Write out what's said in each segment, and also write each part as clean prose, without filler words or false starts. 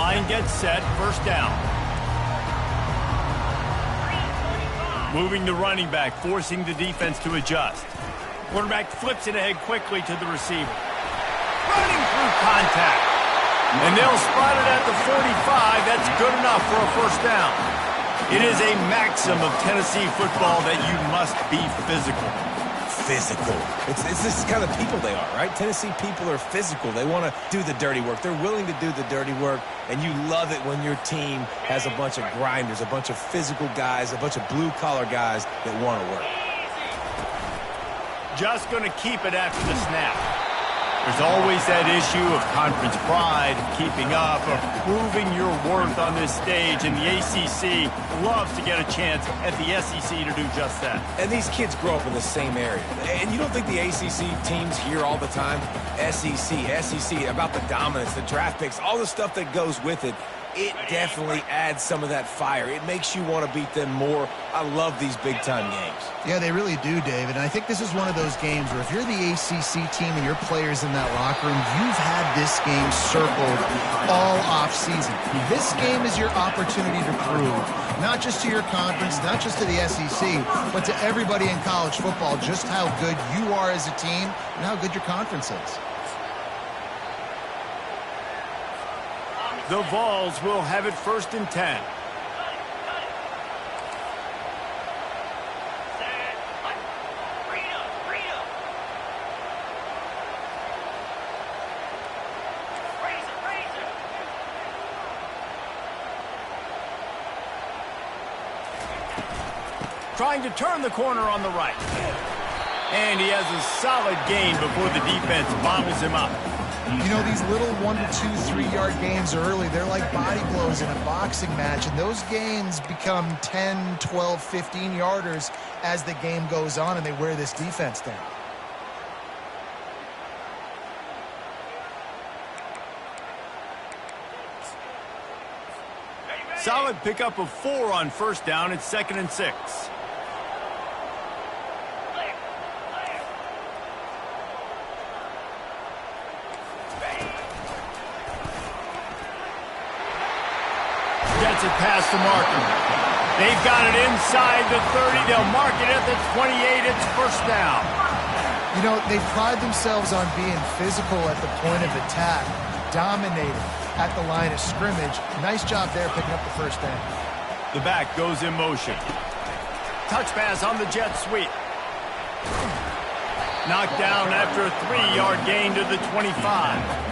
line gets set, first down. Moving the running back, forcing the defense to adjust. Quarterback flips it ahead quickly to the receiver. Running through contact. And they'll spot it at the 45. That's good enough for a first down. It is a maxim of Tennessee football that you must be physical. Physical. It's this kind of people they are, right? Tennessee people are physical. They want to do the dirty work. They're willing to do the dirty work, and you love it when your team has a bunch of grinders, a bunch of physical guys, a bunch of blue-collar guys that want to work. Just going to keep it after the snap. There's always that issue of conference pride, keeping up, of proving your worth on this stage, and the ACC loves to get a chance at the SEC to do just that. And these kids grow up in the same area. And you don't think the ACC teams hear all the time, SEC, about the dominance, the draft picks, all the stuff that goes with it. It definitely adds some of that fire. It makes you want to beat them more. I love these big-time games. Yeah, they really do, David. And I think this is one of those games where if you're the ACC team and your players in that locker room, you've had this game circled all offseason. This game is your opportunity to prove, not just to your conference, not just to the SEC, but to everybody in college football, just how good you are as a team and how good your conference is. The Vols will have it 1st and 10. Trying to turn the corner on the right. And he has a solid gain before the defense bottles him up. You know, these little 1 to 2, 3-yard gains early, they're like body blows in a boxing match, and those gains become 10, 12, 15-yarders as the game goes on, and they wear this defense down. Solid pickup of 4 on first down. It's 2nd and 6. Gets it past the marker. They've got it inside the 30. They'll mark it at the 28. It's first down. You know, they pride themselves on being physical at the point of attack, dominating at the line of scrimmage. Nice job there picking up the first down. The back goes in motion. Touch pass on the jet sweep. Knocked down after a 3-yard gain to the 25.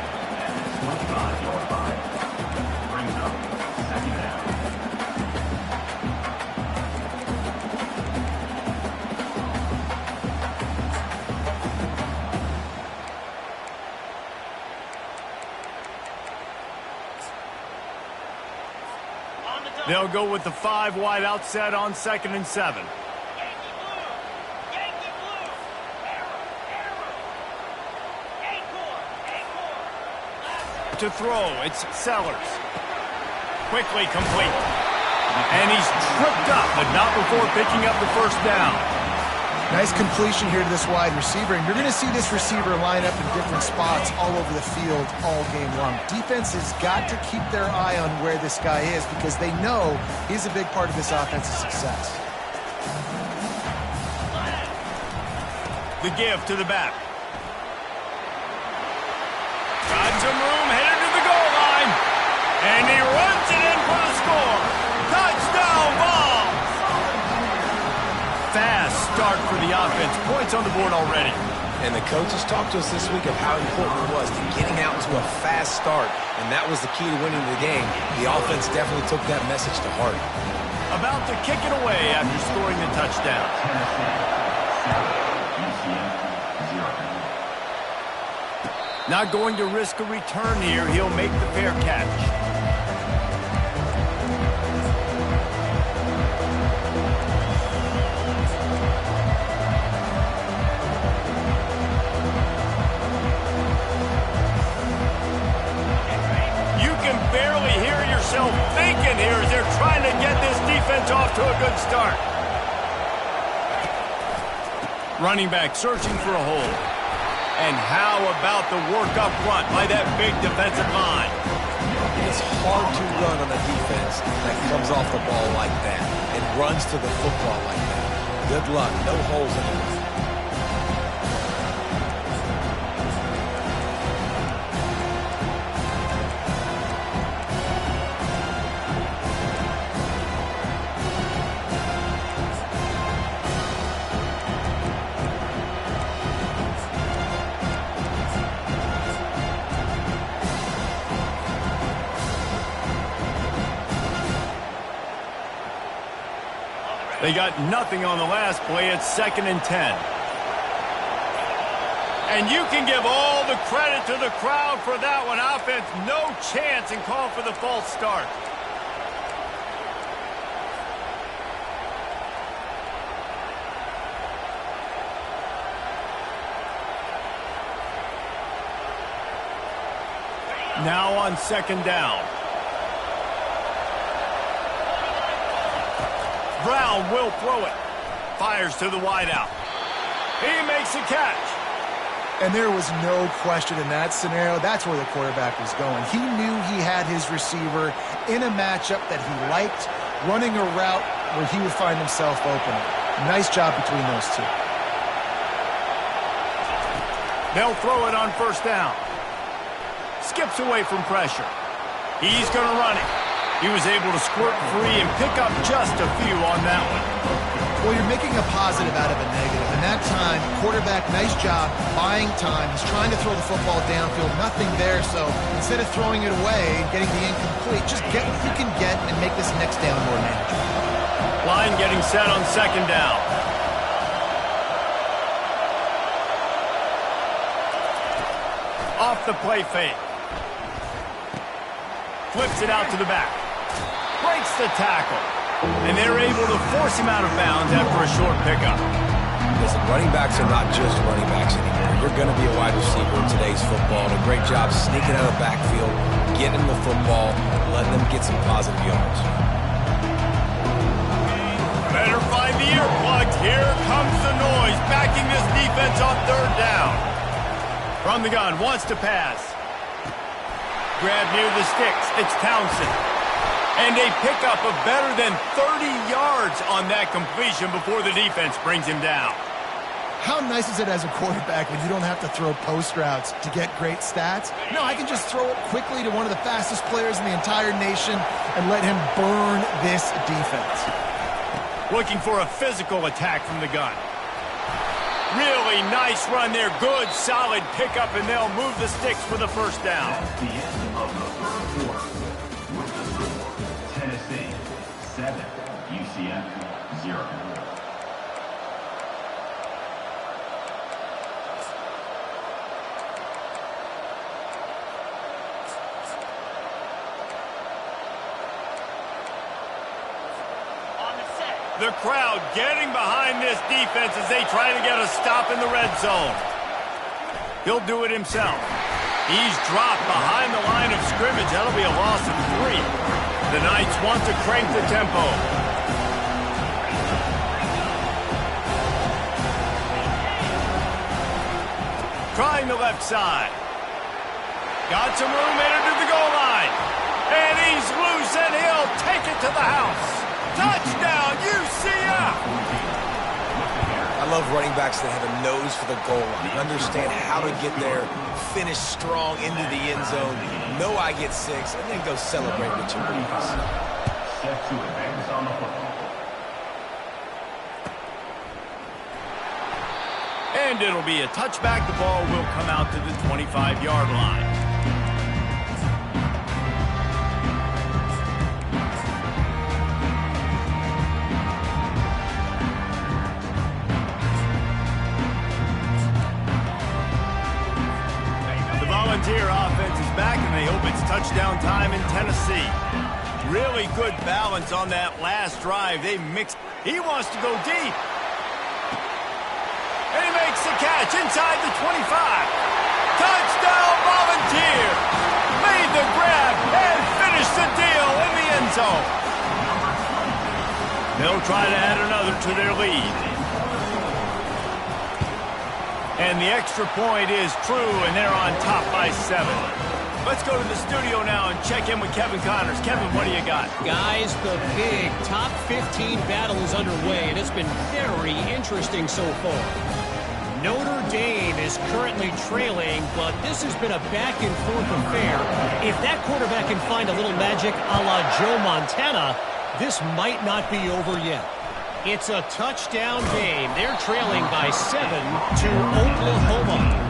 They'll go with the 5 wide outset on 2nd and 7. To throw, it's Sellers. Quickly complete. And he's tripped up, but not before picking up the first down. Nice completion here to this wide receiver, and you're going to see this receiver line up in different spots all over the field all game long. Defense has got to keep their eye on where this guy is because they know he's a big part of this offense's success. The give to the back. Got some room, headed to the goal line. And he runs it in for the score. Touchdown ball. Fast start for the offense. Points on the board already. And the coaches talked to us this week of how important it was to getting out to a fast start. And that was the key to winning the game. The offense definitely took that message to heart. About to kick it away after scoring the touchdown. Not going to risk a return here. He'll make the fair catch. You can barely hear yourself thinking here as they're trying to get this defense off to a good start. Running back searching for a hole. And how about the work up front by that big defensive line? It's hard to run on a defense that comes off the ball like that and runs to the football like that. Good luck. No holes anywhere. They got nothing on the last play. It's 2nd and 10. And you can give all the credit to the crowd for that one. Offense, no chance, and call for the false start. Now on 2nd down. Brown will throw it. Fires to the wideout. He makes a catch. And there was no question in that scenario. That's where the quarterback was going. He knew he had his receiver in a matchup that he liked, running a route where he would find himself open. Nice job between those two. They'll throw it on 1st down. Skips away from pressure. He's going to run it. He was able to squirt free and pick up just a few on that one. Well, you're making a positive out of a negative. And that time, quarterback, nice job, buying time. He's trying to throw the football downfield. Nothing there, so instead of throwing it away and getting the incomplete, just get what you can get and make this next down more manageable. Line getting set on 2nd down. Off the play fake. Flips it out to the back. Breaks the tackle. And they're able to force him out of bounds after a short pickup. Listen, running backs are not just running backs anymore. You're going to be a wide receiver in today's football. And a great job sneaking out of the backfield, getting the football, and letting them get some positive yards. Better find the earplugs. Here comes the noise, backing this defense on 3rd down. From the gun, wants to pass. Grab near the sticks. It's Townsend. And a pickup of better than 30 yards on that completion before the defense brings him down. How nice is it as a quarterback when you don't have to throw post routes to get great stats? No, I can just throw it quickly to one of the fastest players in the entire nation and let him burn this defense. Looking for a physical attack from the gun. Really nice run there. Good, solid pickup, and they'll move the sticks for the 1st down. That's the end of the 3rd quarter. With the score, Tennessee 7, UCF 0. The crowd getting behind this defense as they try to get a stop in the red zone. He'll do it himself. He's dropped behind the line of scrimmage. That'll be a loss of 3. The Knights want to crank the tempo. Trying the left side. Got some room, headed to the goal line. And he's loose, and he'll take it to the house. Touchdown, UCF! I love running backs that have a nose for the goal line, understand how to get there, finish strong into the end zone, know I get 6, and then go celebrate with your boys. Set to advance on the football. And it'll be a touchback. The ball will come out to the 25-yard line. Volunteer offense is back, and they hope it's touchdown time in Tennessee. Really good balance on that last drive. They mixed. He wants to go deep. And he makes the catch inside the 25. Touchdown, Volunteer. Made the grab and finished the deal in the end zone. They'll try to add another to their lead. And the extra point is true, and they're on top by 7. Let's go to the studio now and check in with Kevin Connors. Kevin, what do you got? Guys, the big top 15 battle is underway, and it's been very interesting so far. Notre Dame is currently trailing, but this has been a back-and-forth affair. If that quarterback can find a little magic a la Joe Montana, this might not be over yet. It's a touchdown game. They're trailing by 7 to Oklahoma.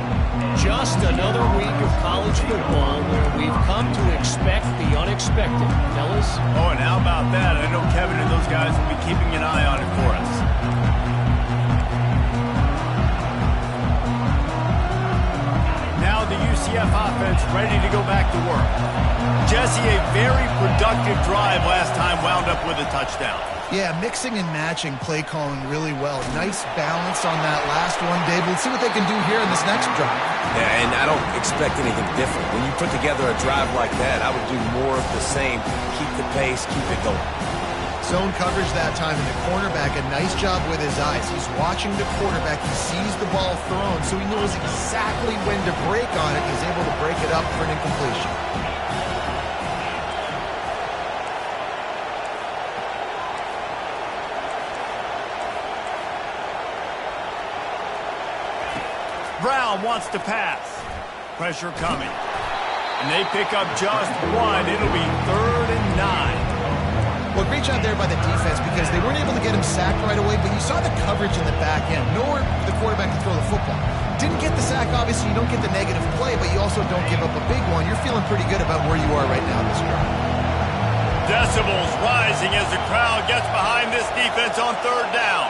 Just another week of college football where we've come to expect the unexpected. Fellas? Oh, and how about that? I know Kevin and those guys will be keeping an eye on it for us. Now the UCF offense ready to go back to work. Jesse, a very productive drive last time wound up with a touchdown. Yeah, mixing and matching play calling really well. Nice balance on that last one, Dave. Let's see what they can do here in this next drive. Yeah, and I don't expect anything different. When you put together a drive like that, I would do more of the same. Keep the pace, keep it going. Zone coverage that time, and the cornerback, a nice job with his eyes. He's watching the quarterback. He sees the ball thrown, so he knows exactly when to break on it. He's able to break it up for an incompletion. Brown wants to pass. Pressure coming. And they pick up just one. It'll be 3rd and 9. Well, great job there by the defense because they weren't able to get him sacked right away, but you saw the coverage in the back end. Nowhere for the quarterback to throw the football. Didn't get the sack, obviously. You don't get the negative play, but you also don't give up a big one. You're feeling pretty good about where you are right now in this drive. Decibels rising as the crowd gets behind this defense on 3rd down.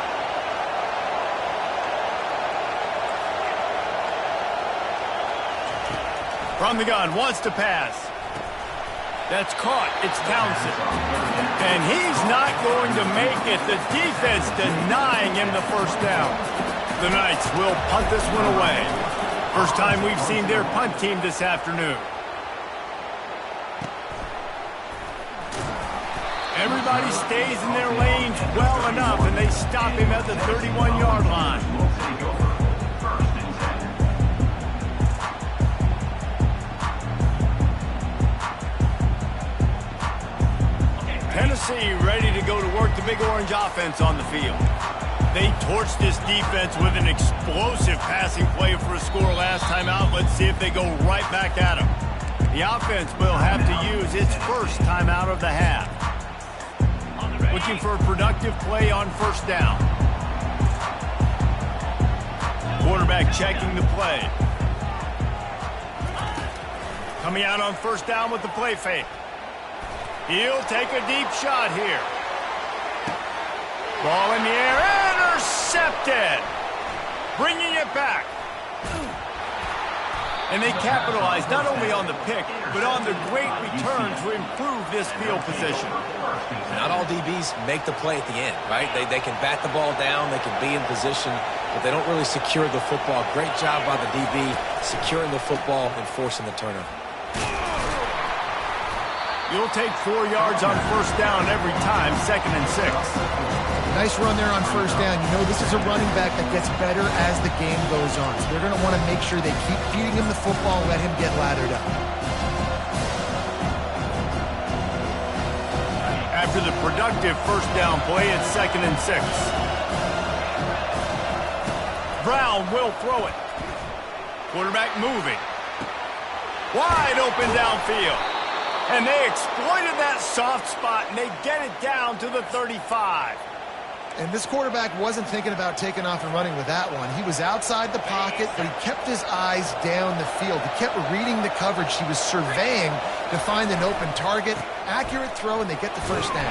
From the gun, wants to pass. That's caught. It's Townsend. And he's not going to make it. The defense denying him the first down. The Knights will punt this one away. First time we've seen their punt team this afternoon. Everybody stays in their lanes well enough, and they stop him at the 31-yard line. Tennessee ready to go to work the Big Orange offense on the field. They torched this defense with an explosive passing play for a score last time out. Let's see if they go right back at them. The offense will have to use its first timeout of the half. Looking for a productive play on 1st down. Quarterback checking the play. Coming out on 1st down with the play fake. He'll take a deep shot here. Ball in the air, intercepted. Bringing it back. And they capitalize not only on the pick, but on the great return to improve this field position. Not all DBs make the play at the end, right? They can bat the ball down, they can be in position, but they don't really secure the football. Great job by the DB securing the football and forcing the turnover. You'll take 4 yards on 1st down every time, 2nd and 6. Nice run there on 1st down. You know, this is a running back that gets better as the game goes on. So they're going to want to make sure they keep feeding him the football, let him get lathered up. After the productive 1st down play, it's 2nd and 6. Brown will throw it. Quarterback moving. Wide open downfield. And they exploited that soft spot, and they get it down to the 35. And this quarterback wasn't thinking about taking off and running with that one. He was outside the pocket, but he kept his eyes down the field. He kept reading the coverage. He was surveying to find an open target. Accurate throw, and they get the 1st down.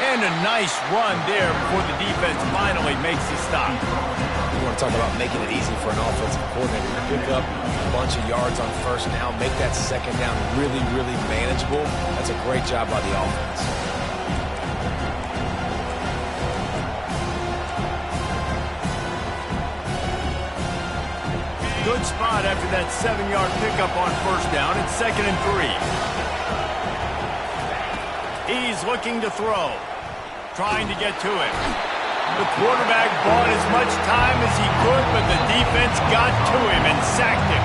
And a nice run there before the defense finally makes the stop. You want to talk about making it easy for an offensive coordinator to pick up a bunch of yards on 1st down, make that 2nd down really, really manageable. That's a great job by the offense. Good spot after that 7-yard pickup on 1st down. It's 2nd and 3. He's looking to throw. Trying to get to it. The quarterback bought as much time as he could, but the defense got to him and sacked him.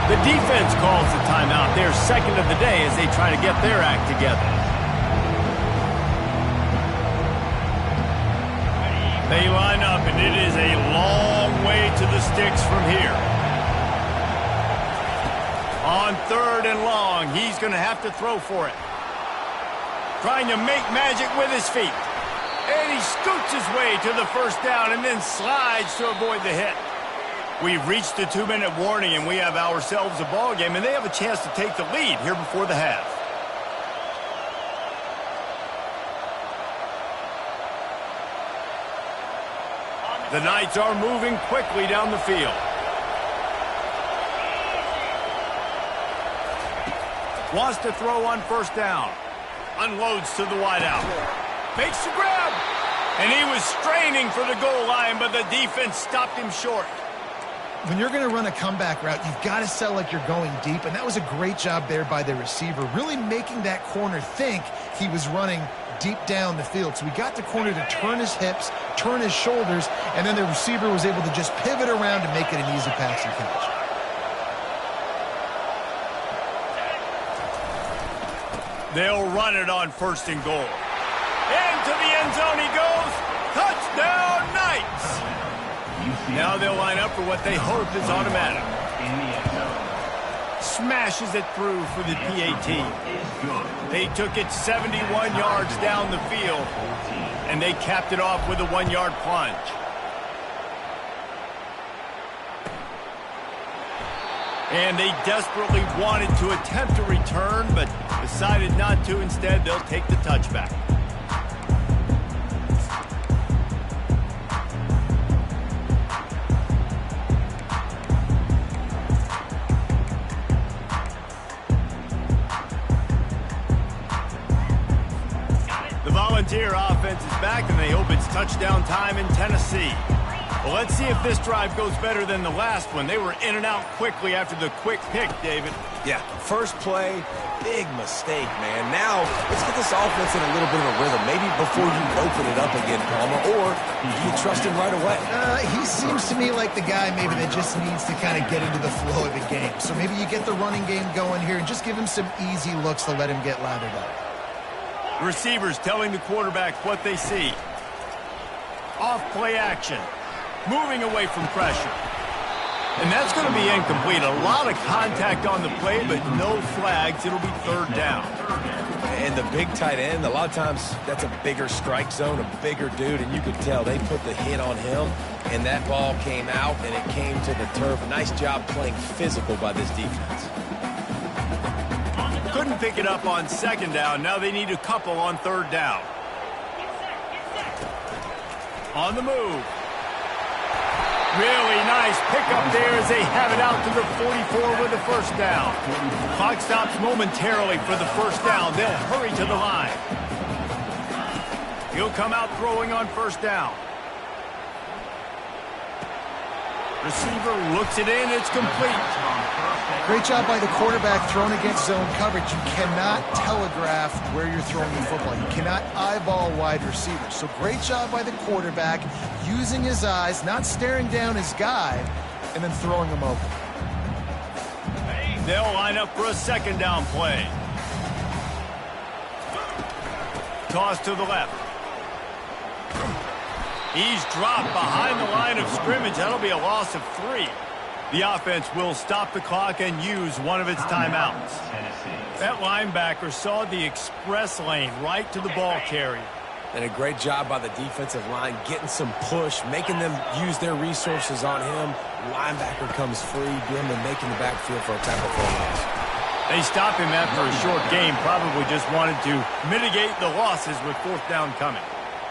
The defense calls the timeout. They're second of the day as they try to get their act together. They line up, and it is a long way to the sticks from here. On 3rd and long, he's going to have to throw for it. Trying to make magic with his feet. And he scoots his way to the first down and then slides to avoid the hit. We've reached the 2-minute warning, and we have ourselves a ball game, and they have a chance to take the lead here before the half. The Knights are moving quickly down the field. Wants to throw on first down. Unloads to the wideout. Makes the grab. And he was straining for the goal line, but the defense stopped him short. When you're going to run a comeback route, you've got to sell like you're going deep, and that was a great job there by the receiver, really making that corner think he was running deep down the field. So we got the corner to turn his hips, turn his shoulders, and then the receiver was able to just pivot around and make it an easy pass and catch. They'll run it on 1st and goal. Into the end zone he goes. Touchdown, Knights! Now they'll line up for what they hope is automatic. Smashes it through for the PAT. They took it 71 yards down the field, and they capped it off with a 1-yard plunge. And they desperately wanted to attempt a return, but decided not to. Instead, they'll take the touchback. The Volunteer offense is back, and they hope it's touchdown time in Tennessee. Well, let's see if this drive goes better than the last one. They were in and out quickly after the quick pick, David. Yeah, first play, big mistake, man. Now, let's get this offense in a little bit of a rhythm. Maybe before you open it up again, Palmer, or you trust him right away. He seems to me like the guy maybe that just needs to kind of get into the flow of the game. So maybe you get the running game going here and just give him some easy looks to let him get lathered up. Receivers telling the quarterback what they see. Off play action. Moving away from pressure. And that's going to be incomplete. A lot of contact on the play, but no flags. It'll be 3rd down. And the big tight end, a lot of times that's a bigger strike zone, a bigger dude, and you could tell they put the hit on him, and that ball came out, and it came to the turf. Nice job playing physical by this defense. Couldn't pick it up on 2nd down. Now they need a couple on 3rd down. On the move. Really nice pickup there as they have it out to the 44 with the first down. Clock stops momentarily for the first down. They'll hurry to the line. He'll come out throwing on 1st down. Receiver looks it in. It's complete. Great job by the quarterback thrown against zone coverage. You cannot telegraph where you're throwing the football. You cannot eyeball wide receivers. So great job by the quarterback using his eyes, not staring down his guy, and then throwing him open. They'll line up for a 2nd down play. Toss to the left. He's dropped behind the line of scrimmage. That'll be a loss of 3. The offense will stop the clock and use one of its timeouts. That linebacker saw the express lane right to the ball carrier. And a great job by the defensive line, getting some push, making them use their resources on him. Linebacker comes free, him and making the backfield for a tackle for a loss. They stop him after a short game, probably just wanted to mitigate the losses with 4th down coming.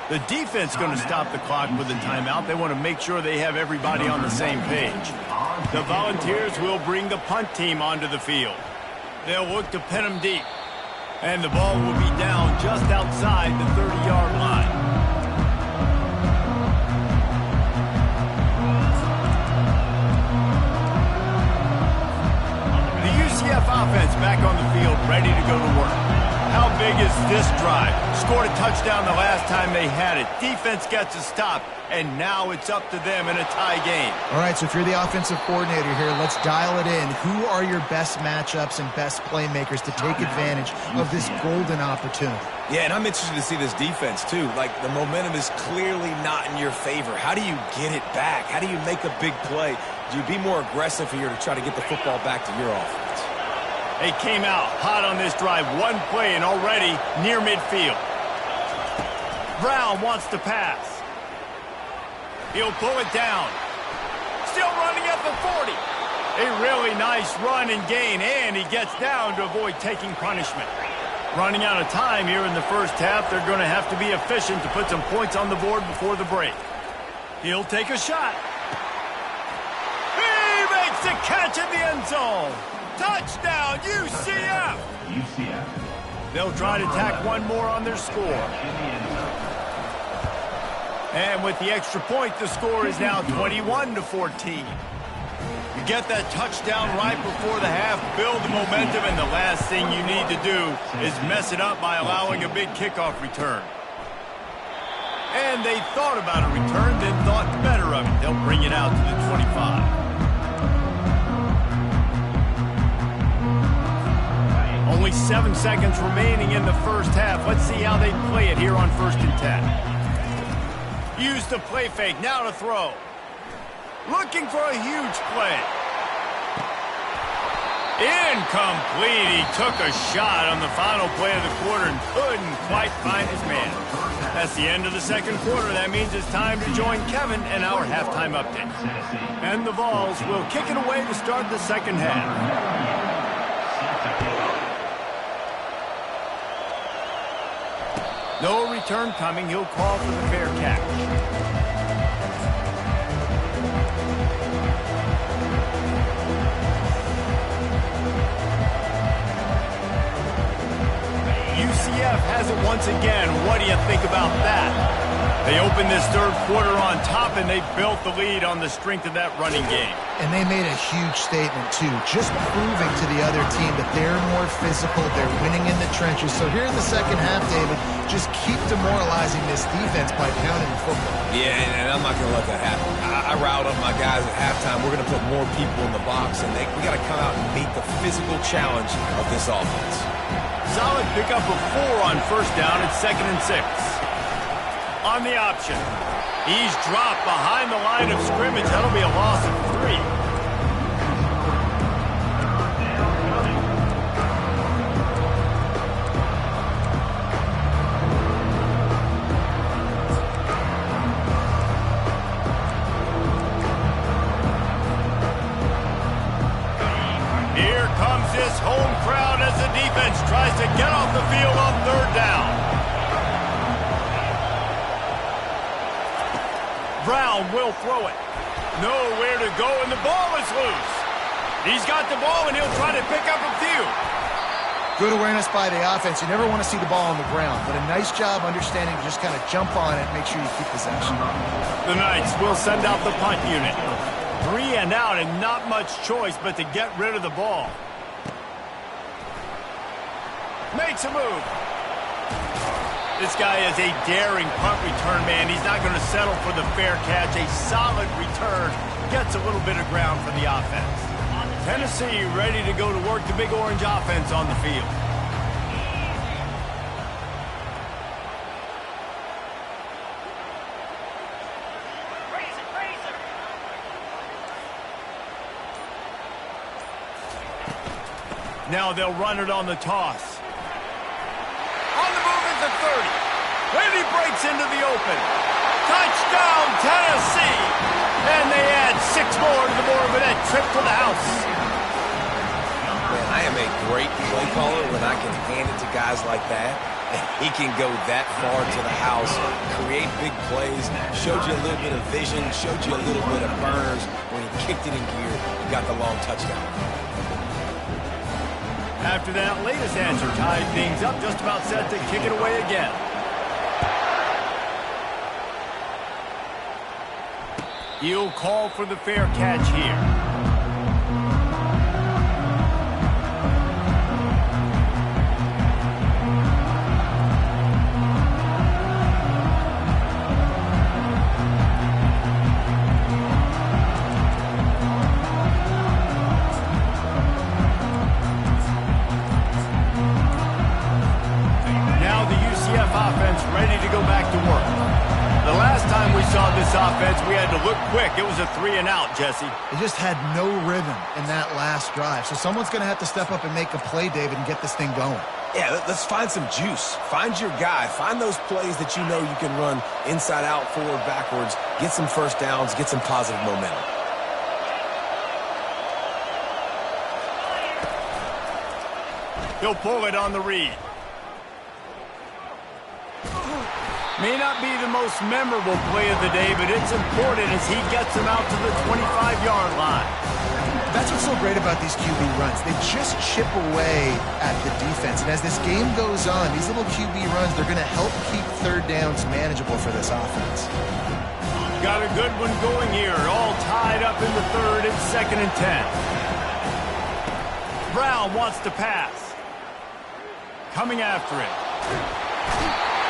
The defense going to stop the clock with a timeout. They want to make sure they have everybody on the same page. The Volunteers will bring the punt team onto the field. They'll look to pin them deep. And the ball will be down just outside the 30-yard line. The UCF offense back on the field, ready to go to work. How big is this drive? Scored a touchdown the last time they had it. Defense gets a stop, and now it's up to them in a tie game. All right, so if you're the offensive coordinator here, let's dial it in. Who are your best matchups and best playmakers to take advantage of this golden opportunity? Yeah, and I'm interested to see this defense, too. Like, the momentum is clearly not in your favor. How do you get it back? How do you make a big play? Do you be more aggressive here to try to get the football back to your offense? They came out hot on this drive. One play and already near midfield. Brown wants to pass. He'll pull it down. Still running at the 40. A really nice run and gain, and he gets down to avoid taking punishment. Running out of time here in the first half. They're going to have to be efficient to put some points on the board before the break. He'll take a shot. He makes the catch in the end zone. Touchdown, UCF! UCF. They'll try to tack one more on their score. And with the extra point, the score is now 21-14. You get that touchdown right before the half, build the momentum, and the last thing you need to do is mess it up by allowing a big kickoff return. And they thought about a return, then thought better of it. They'll bring it out to the 25. Only 7 seconds remaining in the first half. Let's see how they play it here on 1st and 10. Use the play fake. Now to throw. Looking for a huge play. Incomplete. He took a shot on the final play of the quarter and couldn't quite find his man. That's the end of the second quarter. That means it's time to join Kevin and our halftime update. And the Vols will kick it away to start the second half. No return coming. He'll call for the fair catch. UCF has it once again. What do you think about that? They opened this third quarter on top, and they built the lead on the strength of that running game. And they made a huge statement, too, just proving to the other team that they're more physical, they're winning in the trenches. So here in the second half, David, just keep demoralizing this defense by pounding the football. Yeah, and I'm not going to let that happen. I riled up my guys at halftime. We're going to put more people in the box, and we got to come out and meet the physical challenge of this offense. Solid pickup of 4 on first down at 2nd and 6. On the option. He's dropped behind the line of scrimmage. That'll be a loss of 3. Here comes this home crowd as the defense tries to get off the field on 3rd down. Brown will throw it. Nowhere to go, and the ball is loose. He's got the ball, and he'll try to pick up a few. Good awareness by the offense. You never want to see the ball on the ground, but a nice job understanding to just kind of jump on it and make sure you keep possession. The Knights will send out the punt unit. 3 and out, and not much choice but to get rid of the ball. Makes a move. This guy is a daring punt return man. He's not going to settle for the fair catch. A solid return. Gets a little bit of ground for the offense. Tennessee ready to go to work. The Big Orange offense on the field. Now they'll run it on the toss. On the move at the 30. Then he breaks into the open. Touchdown, Tennessee! And they add 6 more to the board with that trip to the house. Man, I am a great play caller when I can hand it to guys like that. And he can go that far to the house, create big plays, showed you a little bit of vision, showed you a little bit of burners when he kicked it in gear and got the long touchdown. After that latest answer tied things up, just about set to kick it away again. He'll call for the fair catch here. ready to go back to work. The last time we saw this offense, we had to look quick. It was a 3-and-out, Jesse. They just had no rhythm in that last drive. So someone's going to have to step up and make a play, David, and get this thing going. Yeah, let's find some juice. Find your guy. Find those plays that you know you can run inside out, forward, backwards. Get some first downs. Get some positive momentum. He'll pull it on the read. May not be the most memorable play of the day, but it's important as he gets them out to the 25-yard line. That's what's so great about these QB runs. They just chip away at the defense. And as this game goes on, these little QB runs, they're going to help keep third downs manageable for this offense. Got a good one going here. All tied up in the third. It's 2nd and 10. Brown wants to pass. Coming after it.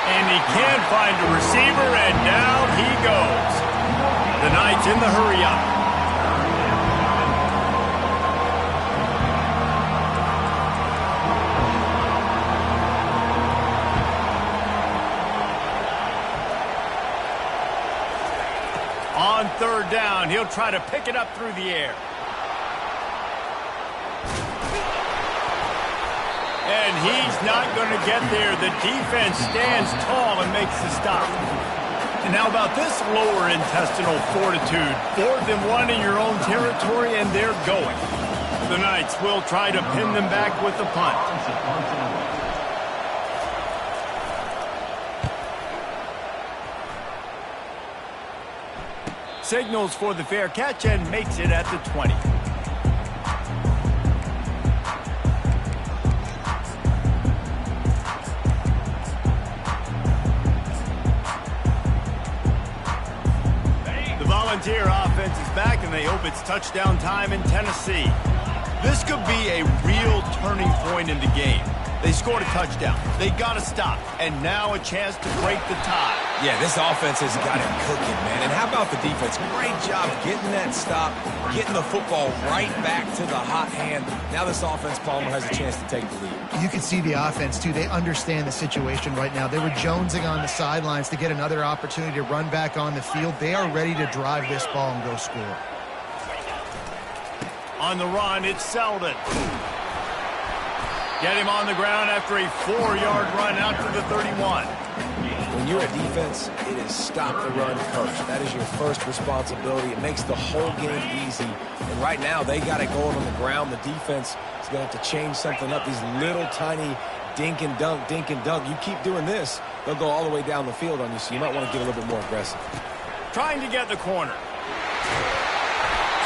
And he can't find a receiver, and down he goes. The Knights in the hurry-up. On 3rd down, he'll try to pick it up through the air. And he's not going to get there. The defense stands tall and makes the stop. And how about this lower intestinal fortitude? 4th and 1 in your own territory, and they're going. The Knights will try to pin them back with the punt. Signals for the fair catch and makes it at the 20. Volunteer offense is back, and they hope it's touchdown time in Tennessee. This could be a real turning point in the game. They scored a touchdown. They got to stop, and now a chance to break the tie. Yeah, this offense has got it cooking, man. And how about the defense? Great job getting that stop, getting the football right back to the hot hand. Now this offense, Palmer, has a chance to take the lead. You can see the offense, too. They understand the situation right now. They were jonesing on the sidelines to get another opportunity to run back on the field. They are ready to drive this ball and go score. On the run, it's Selden. Get him on the ground after a 4-yard run out to the 31. When you're a defense, it is stop the run first. That is your first responsibility. It makes the whole game easy. And right now, they got it going on the ground. The defense is going to have to change something up. These little tiny dink and dunk, dink and dunk. You keep doing this, they'll go all the way down the field on you, so you might want to get a little bit more aggressive. Trying to get the corner.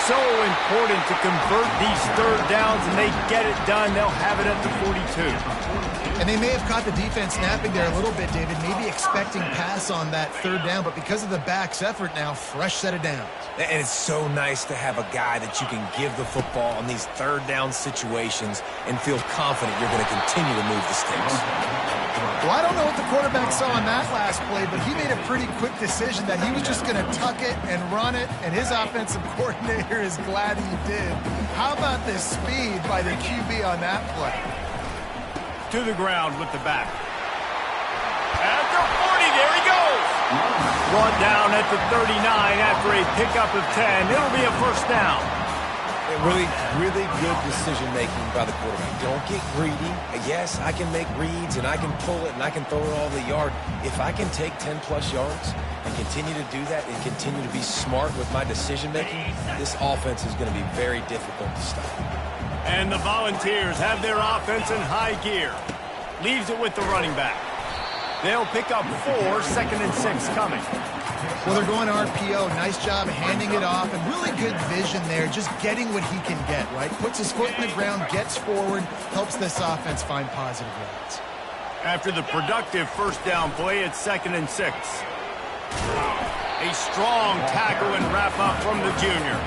So important to convert these 3rd downs, and they get it done. They'll have it at the 42. And they may have caught the defense snapping there a little bit, David, maybe expecting pass on that 3rd down, but because of the back's effort now, fresh set of downs. And it's so nice to have a guy that you can give the football on these 3rd down situations and feel confident you're going to continue to move the sticks. Well, I don't know what the quarterback saw on that last play, but he made a pretty quick decision that he was just going to tuck it and run it, and his offensive coordinator is glad he did. How about the speed by the QB on that play? To the ground with the back. At the 40, there he goes. Brought down at the 39 after a pickup of 10. It'll be a 1st down. Really, really good decision-making by the quarterback. Don't get greedy. Yes, I can make reads, and I can pull it, and I can throw it all the yard. If I can take 10-plus yards and continue to do that and continue to be smart with my decision-making, this offense is going to be very difficult to stop. And the Volunteers have their offense in high gear. Leaves it with the running back. They'll pick up 4, 2nd and 6 coming. Well, they're going RPO. Nice job handing it off, and really good vision there, just getting what he can get, right? Puts his foot in the ground, gets forward, helps this offense find positive yards. After the productive 1st down play, it's 2nd and 6. A strong tackle and wrap-up from the junior.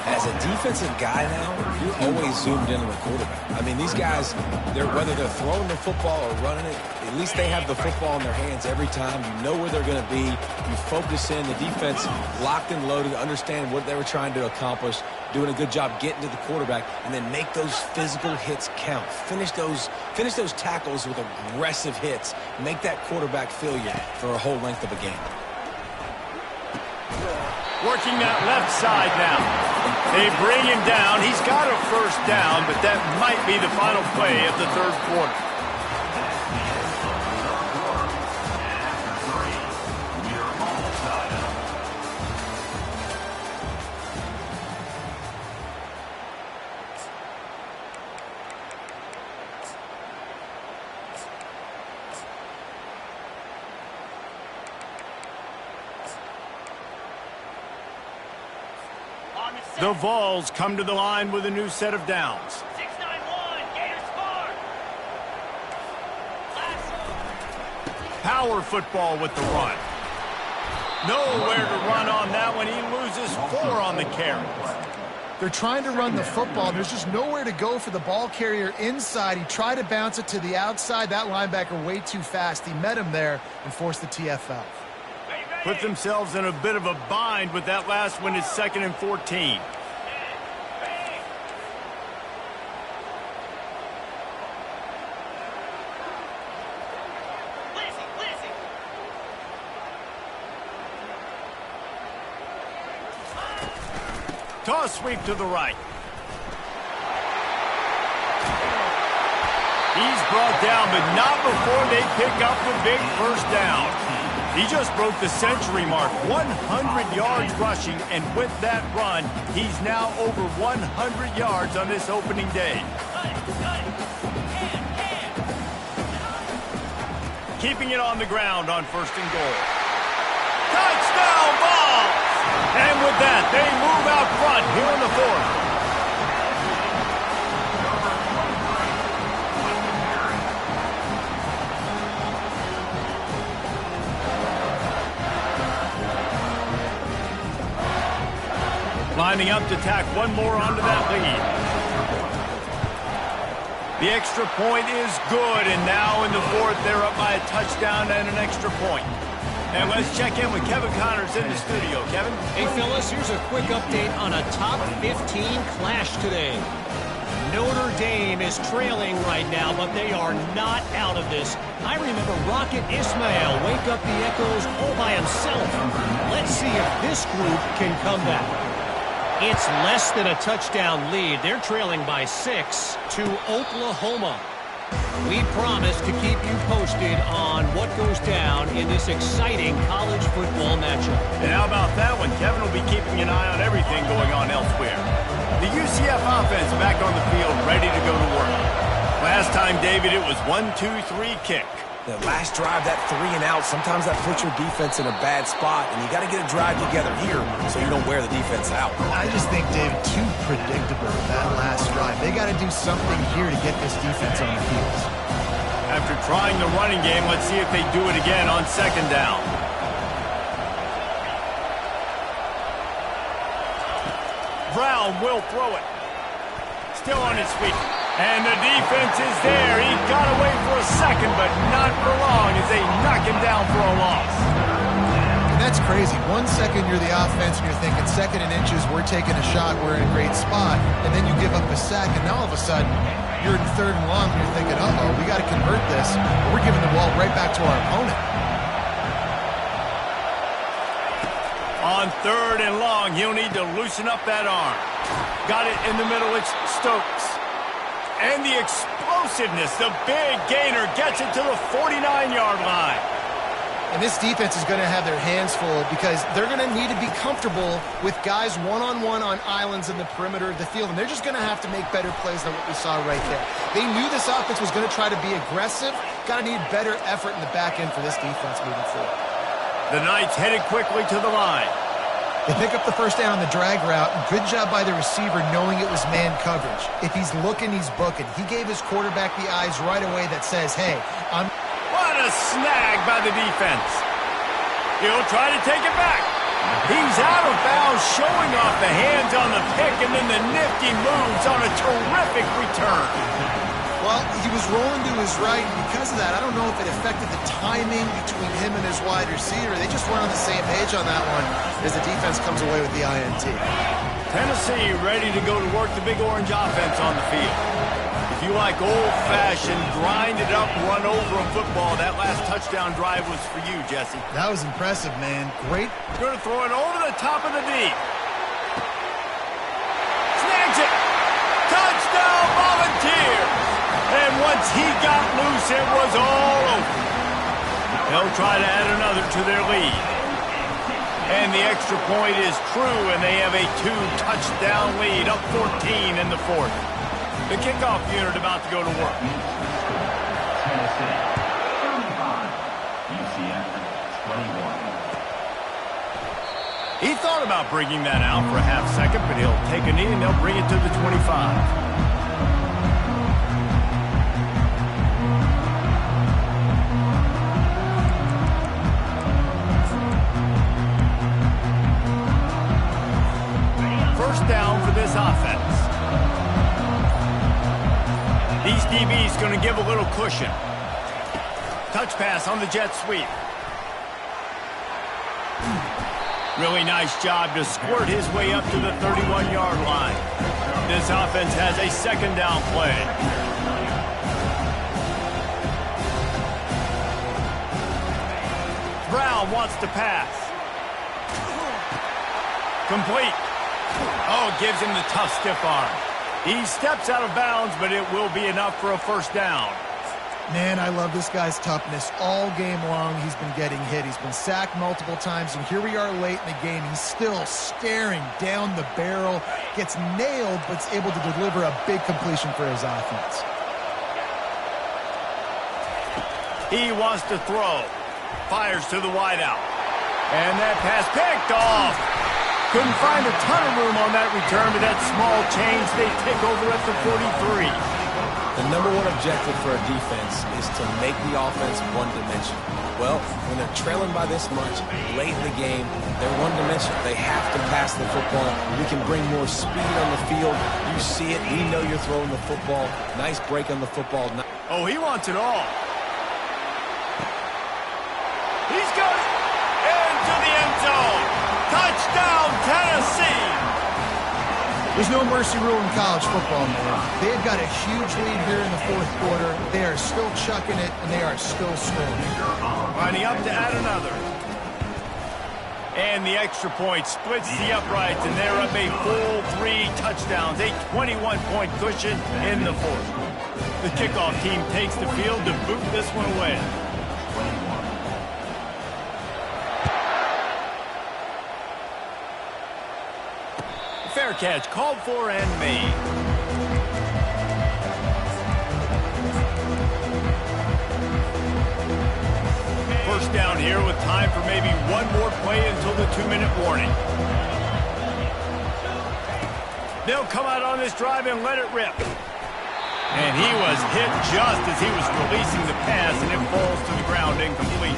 As a defensive guy now, you're always zoomed in on the quarterback. I mean, these guys, whether they're throwing the football or running it, at least they have the football in their hands every time. You know where they're going to be. You focus in. The defense locked and loaded, understand what they were trying to accomplish. doing a good job getting to the quarterback, and then make those physical hits count. Finish those tackles with aggressive hits. Make that quarterback feel you for a whole length of a game. Working that left side now. They bring him down. He's got a first down, but that might be the final play of the third quarter. The Vols come to the line with a new set of downs. 6-9-1, Gators score. Power football with the run. Nowhere to run on that one. He loses 4 on the carry. They're trying to run the football. There's just nowhere to go for the ball carrier inside. He tried to bounce it to the outside. That linebacker way too fast. He met him there and forced the TFL. Put themselves in a bit of a bind with that last one. It's 2nd and 14. Toss sweep to the right. He's brought down, but not before they pick up the big first down. He just broke the century mark, 100 yards rushing, and with that run, he's now over 100 yards on this opening day. Keeping it on the ground on 1st and goal. Touchdown ball! And with that, they move out front here in the 4th. Lining up to tack one more onto that lead. The extra point is good, and now in the 4th, they're up by a touchdown and an extra point. And let's check in with Kevin Connors in the studio. Kevin? Hey, fellas, here's a quick update on a top 15 clash today. Notre Dame is trailing right now, but they are not out of this. I remember Rocket Ismail wake up the echoes all by himself. Let's see if this group can come back. It's less than a touchdown lead. They're trailing by 6 to Oklahoma. We promise to keep you posted on what goes down in this exciting college football matchup. And how about that one? Kevin will be keeping an eye on everything going on elsewhere. The UCF offense back on the field, ready to go to work. Last time, David, it was 1-2-3 kick. The last drive, that 3 and out, sometimes that puts your defense in a bad spot, and you got to get a drive together here so you don't wear the defense out. I just think, David, too predictable that last drive. They got to do something here to get this defense on the heels. After trying the running game, let's see if they do it again on 2nd down. Brown will throw it. Still on his feet. And the defense is there. He got away for a second, but not for long as they knock him down for a loss. And that's crazy. 1 second you're the offense and you're thinking 2nd and inches, we're taking a shot, we're in a great spot. And then you give up a sack, and now all of a sudden you're in 3rd and long and you're thinking, uh-oh, we got to convert this. We're giving the ball right back to our opponent. On 3rd and long, he'll need to loosen up that arm. Got it in the middle. It's Stokes. And the explosiveness, the big gainer gets it to the 49-yard line. And this defense is going to have their hands full because they're going to need to be comfortable with guys one-on-one on islands in the perimeter of the field. And they're just going to have to make better plays than what we saw right there. They knew this offense was going to try to be aggressive. Got to need better effort in the back end for this defense moving forward. The Knights headed quickly to the line. They pick up the first down on the drag route. Good job by the receiver knowing it was man coverage. If he's looking, he's booking. He gave his quarterback the eyes right away that says, hey, What a snag by the defense. He'll try to take it back. He's out of bounds, showing off the hands on the pick, and then the nifty moves on a terrific return. Well, he was rolling to his right, and because of that, I don't know if it affected the timing between him and his wide receiver. They just weren't on the same page on that one as the defense comes away with the INT. Tennessee ready to go to work the big orange offense on the field. If you like old-fashioned, grind-it-up, run-over a football, that last touchdown drive was for you, Jesse. That was impressive, man. Great. Going to throw it over the top of the deep. Snags it. Touchdown, Volunteers. And once he got loose, it was all over. They'll try to add another to their lead. And the extra point is true, and they have a 2-touchdown lead, up 14 in the fourth. The kickoff unit about to go to work. Tennessee, 35. UCF, 21. He thought about bringing that out for a half second, but he'll take a knee and they'll bring it to the 25. First down for this offense. These DBs going to give a little cushion. Touch pass on the jet sweep. Really nice job to squirt his way up to the 31-yard line. This offense has a second down play. Brown wants to pass. Complete. Oh, gives him the tough stiff arm. He steps out of bounds, but it will be enough for a first down. Man, I love this guy's toughness. All game long, he's been getting hit. He's been sacked multiple times, and here we are late in the game. He's still staring down the barrel, gets nailed, but is able to deliver a big completion for his offense. He wants to throw. Fires to the wideout. And that pass picked off. Couldn't find a ton of room on that return, but that small change, they take over at the 43. The number one objective for a defense is to make the offense one-dimensional. Well, when they're trailing by this much, late in the game, they're one-dimensional. They have to pass the football. We can bring more speed on the field. You see it. We know you're throwing the football. Nice break on the football. Oh, he wants it all. He's got it into the end zone. Touchdown, Tennessee! There's no mercy rule in college football, man. They've got a huge lead here in the fourth quarter. They are still chucking it, and they are still scoring. Lining up to add another. And the extra point splits the uprights, and they're up a full 3 touchdowns, a 21-point cushion in the fourth. The kickoff team takes the field to boot this one away. Fair catch called for and made. First down here with time for maybe one more play until the 2-minute warning. They'll come out on this drive and let it rip. And he was hit just as he was releasing the pass, and it falls to the ground incomplete.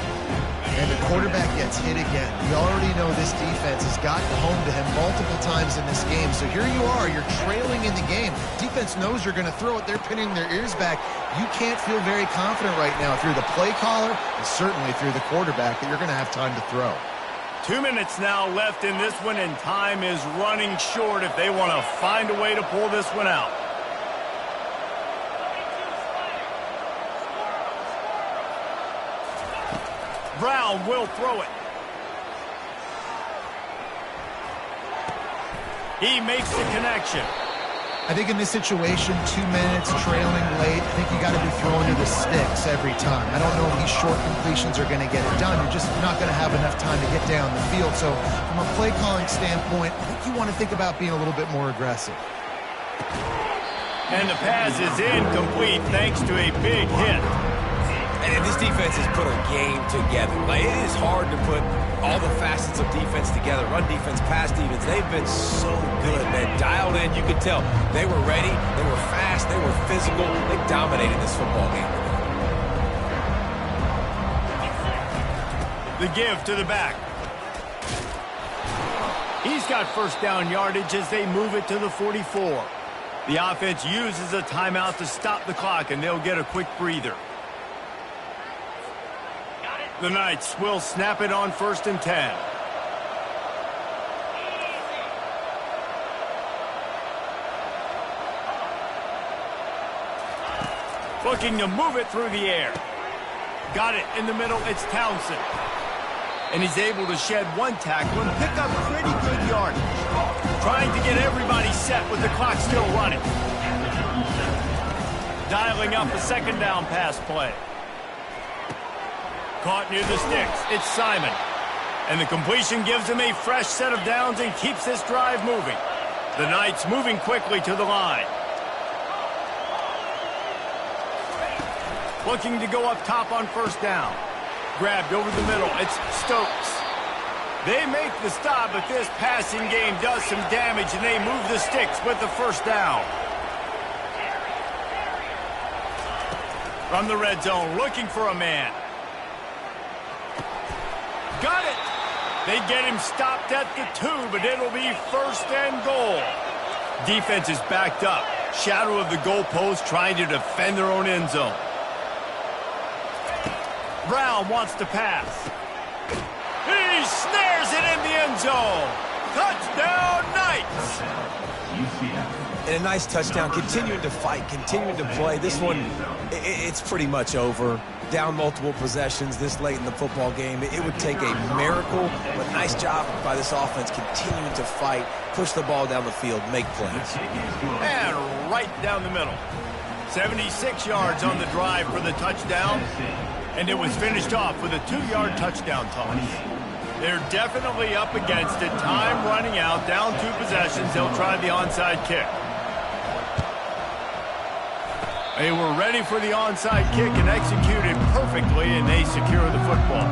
And the quarterback gets hit again. We already know this defense has gotten home to him multiple times in this game. So here you are, you're trailing in the game. Defense knows you're going to throw it. They're pinning their ears back. You can't feel very confident right now if you're the play caller, and certainly if you're the quarterback, that you're going to have time to throw. 2 minutes now left in this one, and time is running short if they want to find a way to pull this one out. Brown will throw it. He makes the connection. I think in this situation, 2 minutes, trailing late, I think you got to be throwing to the sticks every time. I don't know if these short completions are going to get it done. You're just not going to have enough time to get down the field. So from a play calling standpoint, I think you want to think about being a little bit more aggressive. And the pass is incomplete thanks to a big hit. And this defense has put a game together. Like, it is hard to put all the facets of defense together. Run defense, pass defense. They've been so good, man. Dialed in, you could tell. They were ready. They were fast. They were physical. They dominated this football game. The give to the back. He's got first down yardage as they move it to the 44. The offense uses a timeout to stop the clock, and they'll get a quick breather. The Knights will snap it on 1st and 10. Looking to move it through the air. Got it in the middle. It's Townsend. And he's able to shed one tackle and pick up pretty good yardage. Trying to get everybody set with the clock still running. Dialing up a second down pass play. Caught near the sticks. It's Simon. And the completion gives him a fresh set of downs and keeps this drive moving. The Knights moving quickly to the line. Looking to go up top on first down. Grabbed over the middle. It's Stokes. They make the stop, but this passing game does some damage, and they move the sticks with the first down. From the red zone, looking for a man. Got it! They get him stopped at the 2, but it'll be first and goal. Defense is backed up. Shadow of the goalpost trying to defend their own end zone. Brown wants to pass. He snares it in the end zone. Touchdown, Knights! And a nice touchdown, continuing to fight, continuing to play. This one, it's pretty much over. Down multiple possessions this late in the football game. It would take a miracle, but nice job by this offense continuing to fight, push the ball down the field, make plays. And right down the middle. 76 yards on the drive for the touchdown. And it was finished off with a 2-yard touchdown toss. They're definitely up against it. Time running out, down 2 possessions. They'll try the onside kick. They were ready for the onside kick and executed perfectly, and they secure the football.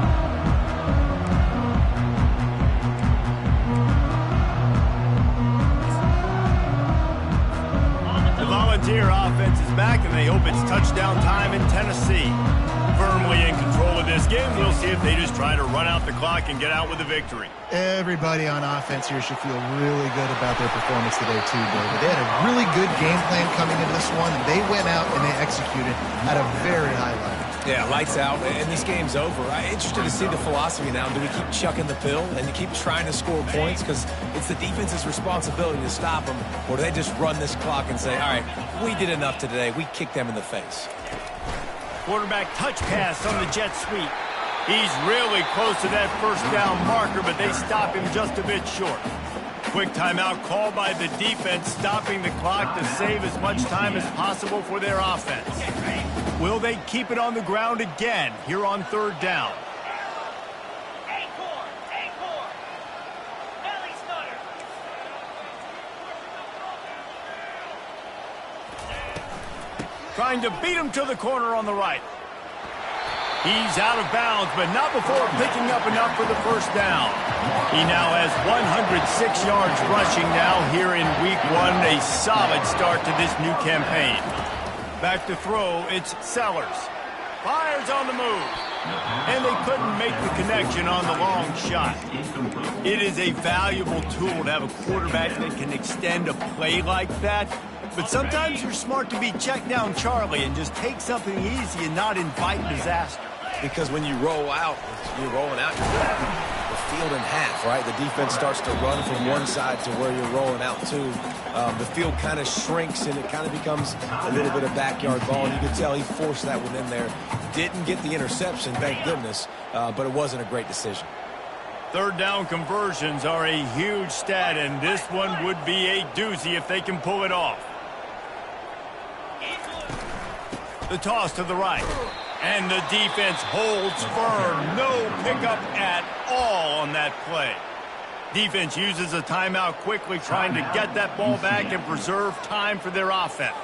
The Volunteer offense is back, and they hope it's touchdown time in Tennessee. Firmly in control of this game. We'll see if they just try to run out the clock and get out with a victory. Everybody on offense here should feel really good about their performance today too, David. They had a really good game plan coming into this one. They went out and they executed at a very high level. Yeah, lights out, and this game's over. I'm interested to see the philosophy now. Do we keep chucking the pill and you keep trying to score points because it's the defense's responsibility to stop them, or do they just run this clock and say, all right, we did enough today. We kicked them in the face. Quarterback touch pass on the jet sweep. He's really close to that first down marker, but they stop him just a bit short. Quick timeout called by the defense, stopping the clock to save as much time as possible for their offense. Will they keep it on the ground again here on third down? Trying to beat him to the corner on the right. He's out of bounds, but not before picking up enough for the first down. He now has 106 yards rushing now here in week 1. A solid start to this new campaign. Back to throw, it's Sellers. Fires on the move. And they couldn't make the connection on the long shot. It is a valuable tool to have a quarterback that can extend a play like that. But sometimes you're smart to be check down Charlie and just take something easy and not invite disaster. Because when you roll out, you're rolling out, you're rolling the field in half, right? The defense starts to run from one side to where you're rolling out to. The field kind of shrinks and it kind of becomes a little bit of backyard ball. And you can tell he forced that one in there. Didn't get the interception, thank goodness, but it wasn't a great decision. Third down conversions are a huge stat, and this one would be a doozy if they can pull it off. The toss to the right. And the defense holds firm. No pickup at all on that play. Defense uses a timeout quickly, trying to get that ball back and preserve time for their offense.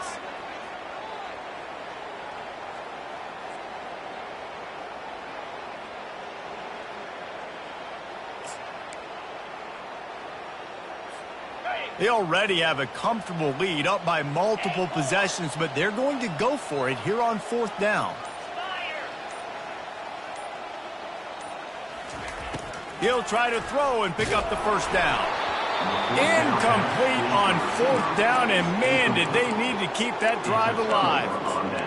They already have a comfortable lead, up by multiple possessions, but they're going to go for it here on fourth down. He'll try to throw and pick up the first down. Incomplete on 4th down, and man, did they need to keep that drive alive.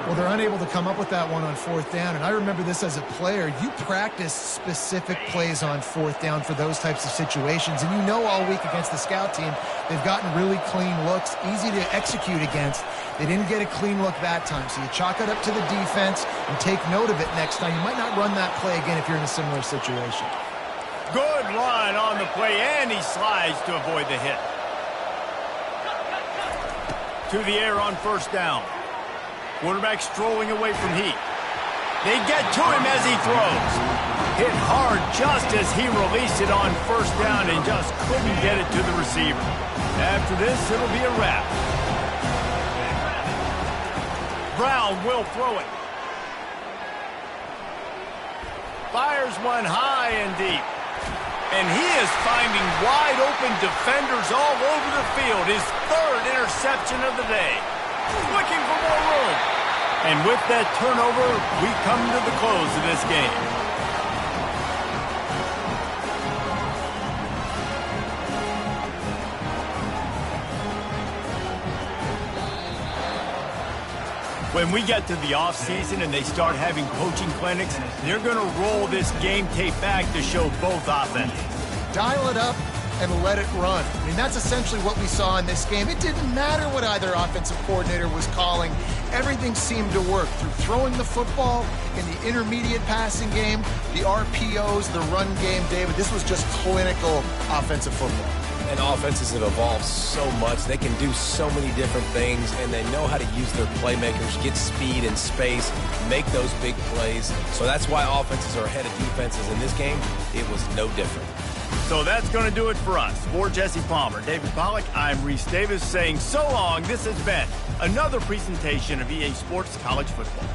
Well, they're unable to come up with that one on 4th down, and I remember this as a player. You practice specific plays on 4th down for those types of situations, and you know all week against the scout team, they've gotten really clean looks, easy to execute against. They didn't get a clean look that time, so you chalk it up to the defense and take note of it next time. You might not run that play again if you're in a similar situation. Good run on the play, and he slides to avoid the hit. To the air on 1st down. Quarterback strolling away from heat. They get to him as he throws. Hit hard just as he released it on 1st down and just couldn't get it to the receiver. After this, it'll be a wrap. Brown will throw it. Fires one high and deep. And he is finding wide-open defenders all over the field. His 3rd interception of the day. Looking for more room. And with that turnover, we come to the close of this game. When we get to the offseason and they start having coaching clinics, they're going to roll this game tape back to show both offenses. Dial it up and let it run. I mean, that's essentially what we saw in this game. It didn't matter what either offensive coordinator was calling. Everything seemed to work through throwing the football in the intermediate passing game, the RPOs, the run game. David, this was just clinical offensive football. And offenses have evolved so much. They can do so many different things, and they know how to use their playmakers, get speed and space, make those big plays. So that's why offenses are ahead of defenses. In this game, it was no different. So that's going to do it for us. For Jesse Palmer, David Pollack, I'm Reese Davis saying so long. This has been another presentation of EA Sports College Football.